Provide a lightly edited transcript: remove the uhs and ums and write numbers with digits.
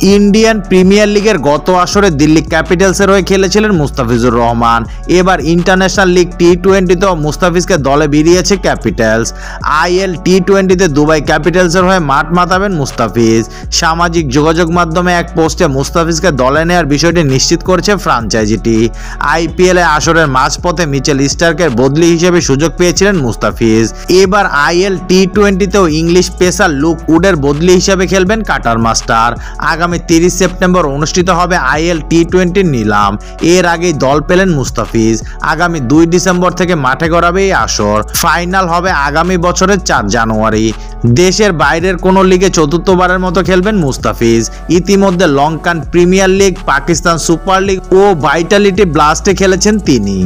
Indian premier লিগের গত আসরে দিল্লি ক্যাপিটালসের হয়ে খেলেছিলেন মুস্তাফিজুর রহমান। এবার ইন্টারন্যাশনাল লিগ টি-20তেও মুস্তাফিজকে দলে ভিড়িয়েছে ক্যাপিটালস। আইএল টি-20তে দুবাই ক্যাপিটালসের হয়ে মাঠ মাতাবেন মুস্তাফিজ। সামাজিক যোগাযোগ মাধ্যমে এক পোস্টে মুস্তাফিজকে দলে নেওয়ার বিষয়টি নিশ্চিত করেছে ফ্রাঞ্চাইজিটি। আইপিএলে আসরের মাঝপথে মিচেল স্টার্কের বদলি হিসেবে সুযোগ পেয়েছিলেন মুস্তাফিজ। এবার আইএল টি-20তেও ইংলিশ পেসার লুক উডের বদলি হিসেবে খেলবেন কাটার মাস্টার। আগামী 30 সেপ্টেম্বর অনুষ্ঠিত হবে আইএল টি-20 নিলাম। এর আগেই দল পেলেন মুস্তাফিজ। আগামী 2 ডিসেম্বর থেকে মাঠে গড়াবে এই আসর। ফাইনাল হবে আগামী বছরের 4 জানুয়ারি। দেশের বাইরের কোনো লিগে চতুর্থবারের মতো খেলবেন মুস্তাফিজ। ইতিমধ্যে Lankan premier league, Pakistan super league ও ভাইটালিটি ব্লাস্টে খেলেছেন তিনি।